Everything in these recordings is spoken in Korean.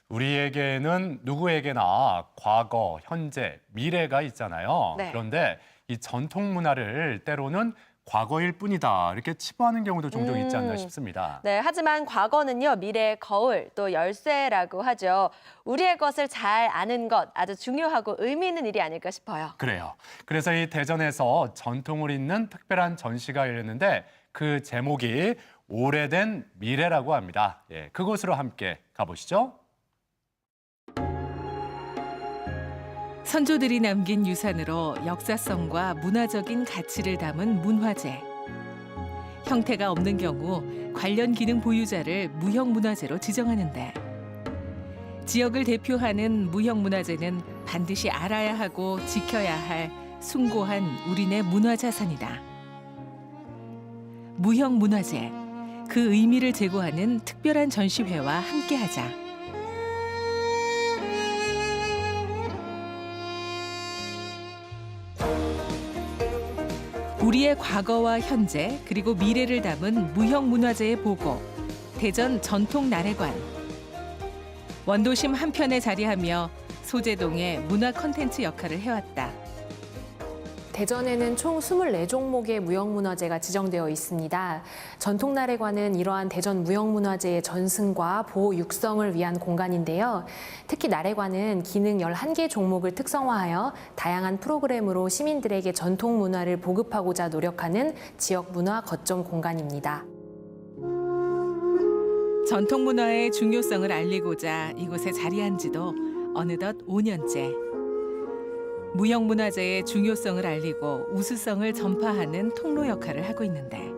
우리에게는 누구에게나 과거, 현재, 미래가 있잖아요. 네. 그런데 이 전통 문화를 때로는 과거일 뿐이다 이렇게 치부하는 경우도 종종 있지 않나 싶습니다. 네, 하지만 과거는요, 미래의 거울, 또 열쇠라고 하죠. 우리의 것을 잘 아는 것, 아주 중요하고 의미 있는 일이 아닐까 싶어요. 그래요. 그래서 이 대전에서 전통을 잇는 특별한 전시가 열렸는데 그 제목이 오래된 미래라고 합니다. 예, 그곳으로 함께 가보시죠. 선조들이 남긴 유산으로 역사성과 문화적인 가치를 담은 문화재. 형태가 없는 경우 관련 기능 보유자를 무형문화재로 지정하는데 지역을 대표하는 무형문화재는 반드시 알아야 하고 지켜야 할 숭고한 우리네 문화자산이다. 무형문화재, 그 의미를 제고하는 특별한 전시회와 함께하자. 우리의 과거와 현재 그리고 미래를 담은 무형문화재의 보고, 대전 전통나래관. 원도심 한편에 자리하며 소재동의 문화 콘텐츠 역할을 해왔다. 대전에는 총 24종목의 무형문화재가 지정되어 있습니다. 전통나래관은 이러한 대전 무형문화재의 전승과 보호 육성을 위한 공간인데요. 특히 나래관은 기능 11개 종목을 특성화하여 다양한 프로그램으로 시민들에게 전통 문화를 보급하고자 노력하는 지역 문화 거점 공간입니다. 전통 문화의 중요성을 알리고자 이곳에 자리한 지도 어느덧 5년째. 무형문화재의 중요성을 알리고 우수성을 전파하는 통로 역할을 하고 있는데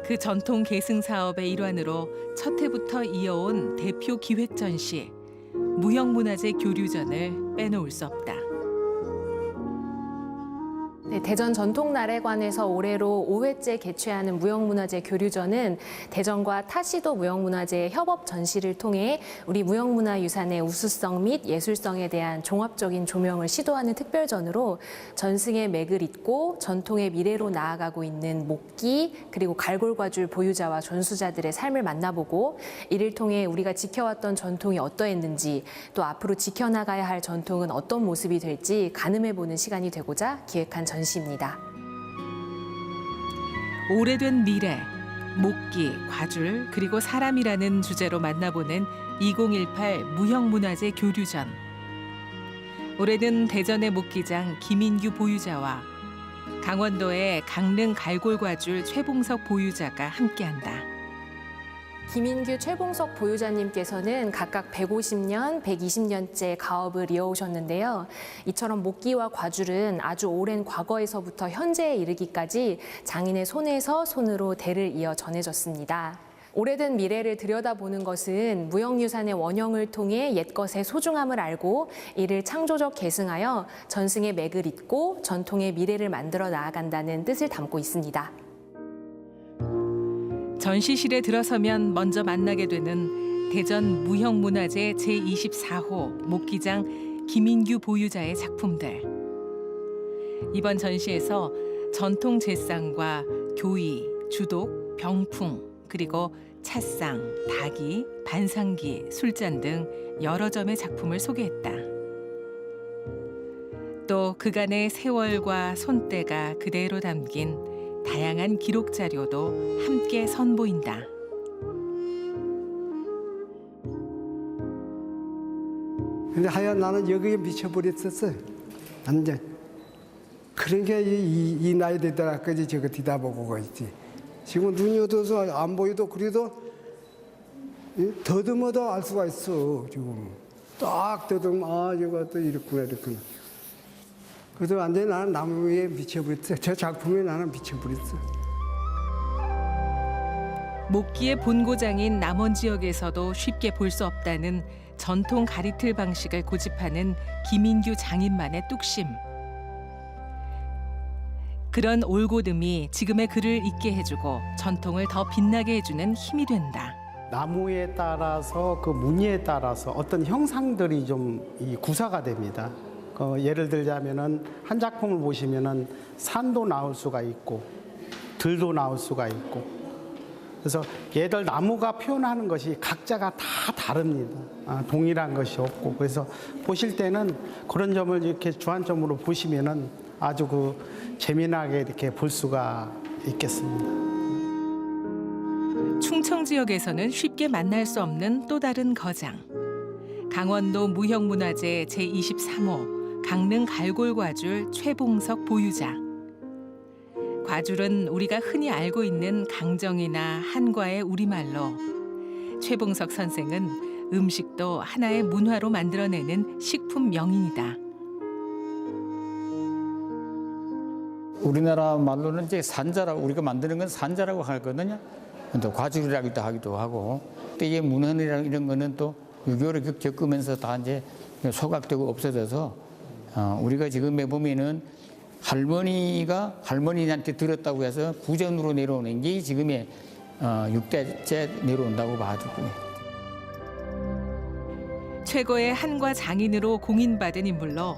그 전통 계승 사업의 일환으로 첫 해부터 이어온 대표 기획 전시 무형문화재 교류전을 빼놓을 수 없다. 네, 대전 전통나래관에서 올해로 5회째 개최하는 무형문화재 교류전은 대전과 타시도 무형문화재의 협업 전시를 통해 우리 무형문화유산의 우수성 및 예술성에 대한 종합적인 조명을 시도하는 특별전으로 전승의 맥을 잇고 전통의 미래로 나아가고 있는 목기 그리고 갈골과줄 보유자와 전수자들의 삶을 만나보고 이를 통해 우리가 지켜왔던 전통이 어떠했는지 또 앞으로 지켜나가야 할 전통은 어떤 모습이 될지 가늠해보는 시간이 되고자 기획한 전시입니다. 오래된 미래, 목기, 과줄, 그리고 사람이라는 주제로 만나보는 2018 무형문화재 교류전. 올해는 대전의 목기장 김인규 보유자와 강원도의 강릉 갈골과줄 최봉석 보유자가 함께한다. 김인규 최봉석 보유자님께서는 각각 150년, 120년째 가업을 이어오셨는데요. 이처럼 목기와 과줄은 아주 오랜 과거에서부터 현재에 이르기까지 장인의 손에서 손으로 대를 이어 전해졌습니다. 오래된 미래를 들여다보는 것은 무형유산의 원형을 통해 옛것의 소중함을 알고 이를 창조적 계승하여 전승의 맥을 잇고 전통의 미래를 만들어 나아간다는 뜻을 담고 있습니다. 전시실에 들어서면 먼저 만나게 되는 대전 무형문화재 제24호 목기장 김인규 보유자의 작품들. 이번 전시에서 전통 제상과 교이, 주독, 병풍, 그리고 찻상, 닭이, 반상기, 술잔 등 여러 점의 작품을 소개했다. 또 그간의 세월과 손때가 그대로 담긴 다양한 기록 자료도 함께 선보인다. 근데 하여간 나는 여기에 미쳐버렸었어. 완전. 그러니까 이 나이 되더라까지 저거 뒤다보고 있지. 지금 눈이 어두워서 안 보여도 그래도 더듬어도 알 수가 있어. 지금 딱 더듬 저거 또 이렇구나 이렇구나. 그래서 완전히 나는 나무에 미쳐버렸어. 저 작품에 나는 미쳐버렸어. 목기의 본고장인 남원 지역에서도 쉽게 볼 수 없다는 전통 가리틀 방식을 고집하는 김인규 장인만의 뚝심. 그런 올고듬이 지금의 그를 있게 해주고 전통을 더 빛나게 해주는 힘이 된다. 나무에 따라서 그 무늬에 따라서 어떤 형상들이 좀 구사가 됩니다. 예를 들자면은 한 작품을 보시면은 산도 나올 수가 있고 들도 나올 수가 있고 그래서 얘들 나무가 표현하는 것이 각자가 다 다릅니다. 동일한 것이 없고 그래서 보실 때는 그런 점을 이렇게 주안점으로 보시면은 아주 재미나게 이렇게 볼 수가 있겠습니다. 충청 지역에서는 쉽게 만날 수 없는 또 다른 거장. 강원도 무형문화재 제23호 강릉 갈골과줄 최봉석 보유자. 과줄은 우리가 흔히 알고 있는 강정이나 한과의 우리말로 최봉석 선생은 음식도 하나의 문화로 만들어내는 식품 명인이다. 우리나라 말로는 이제 산자라고 우리가 만드는 건 산자라고 하거든요. 또 과줄이라기도 하기도 하고 또 이게 문헌이랑 이런 거는 또 6.25를 겪으면서 다 이제 소각되고 없어져서 우리가 지금 해보면은 할머니가 할머니한테 들었다고 해서 구전으로 내려오는 게 지금의 6대째 내려온다고 봐주고요. 최고의 한과 장인으로 공인받은 인물로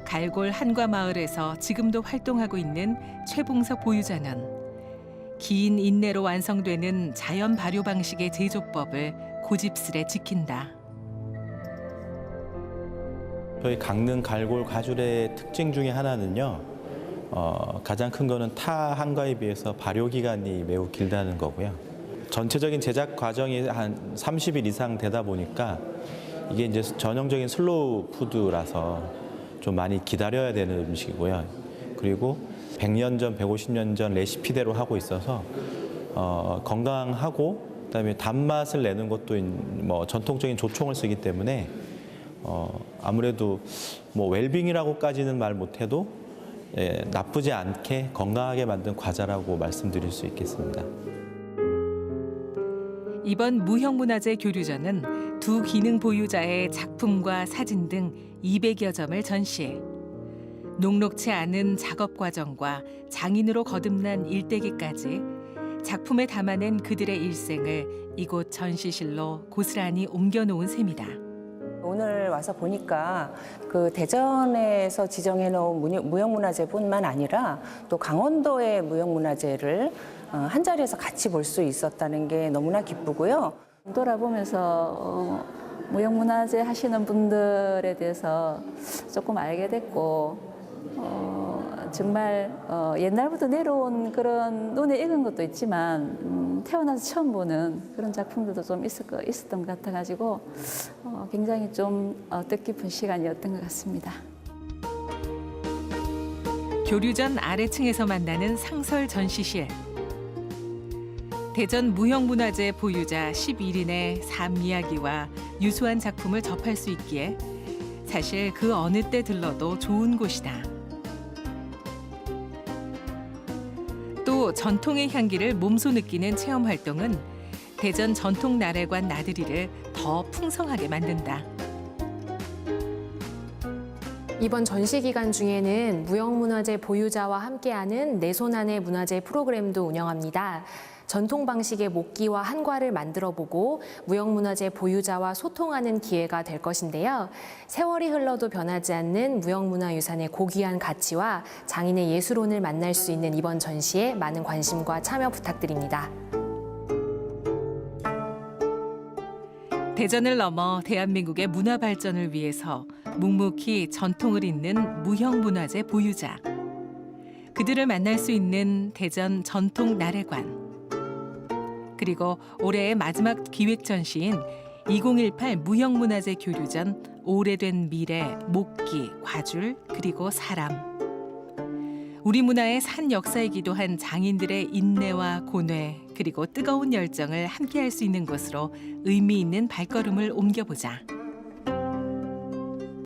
갈골 한과 마을에서 지금도 활동하고 있는 최봉석 보유자는 긴 인내로 완성되는 자연 발효 방식의 제조법을 고집스레 지킨다. 저희 강릉 갈골 과줄의 특징 중에 하나는요. 가장 큰 거는 타 한과에 비해서 발효 기간이 매우 길다는 거고요. 전체적인 제작 과정이 한 30일 이상 되다 보니까 이게 이제 전형적인 슬로우 푸드라서 좀 많이 기다려야 되는 음식이고요. 그리고 100년 전, 150년 전 레시피대로 하고 있어서 건강하고 그다음에 단맛을 내는 것도 뭐 전통적인 조총을 쓰기 때문에 아무래도 뭐 웰빙이라고까지는 말 못해도 나쁘지 않게 건강하게 만든 과자라고 말씀드릴 수 있겠습니다. 이번 무형문화재 교류전은 두 기능 보유자의 작품과 사진 등 200여 점을 전시해 녹록치 않은 작업 과정과 장인으로 거듭난 일대기까지 작품에 담아낸 그들의 일생을 이곳 전시실로 고스란히 옮겨놓은 셈이다. 오늘 와서 보니까 대전에서 지정해 놓은 무형문화재뿐만 아니라 또 강원도의 무형문화재를 한 자리에서 같이 볼 수 있었다는 게 너무나 기쁘고요. 돌아보면서 무형문화재 하시는 분들에 대해서 조금 알게 됐고 정말 옛날부터 내려온 그런 눈에 익은 것도 있지만 태어나서 처음 보는 그런 작품들도 좀 있었던 것 같아가지고 굉장히 좀 뜻깊은 시간이었던 것 같습니다. 교류전 아래층에서 만나는 상설 전시실. 대전 무형문화재 보유자 11인의 삶 이야기와 유수한 작품을 접할 수 있기에 사실 그 어느 때 들러도 좋은 곳이다. 또 전통의 향기를 몸소 느끼는 체험 활동은 대전 전통 나래관 나들이를 더 풍성하게 만든다. 이번 전시 기간 중에는 무형문화재 보유자와 함께하는 내 손 안의 문화재 프로그램도 운영합니다. 전통 방식의 목기와 한과를 만들어보고 무형문화재 보유자와 소통하는 기회가 될 것인데요. 세월이 흘러도 변하지 않는 무형문화유산의 고귀한 가치와 장인의 예술혼을 만날 수 있는 이번 전시에 많은 관심과 참여 부탁드립니다. 대전을 넘어 대한민국의 문화 발전을 위해서 묵묵히 전통을 잇는 무형문화재 보유자. 그들을 만날 수 있는 대전 전통 나래관. 그리고 올해의 마지막 기획 전시인 2018 무형문화재 교류전 오래된 미래, 목기, 과줄, 그리고 사람. 우리 문화의 산 역사이기도 한 장인들의 인내와 고뇌, 그리고 뜨거운 열정을 함께할 수 있는 곳으로 의미 있는 발걸음을 옮겨보자.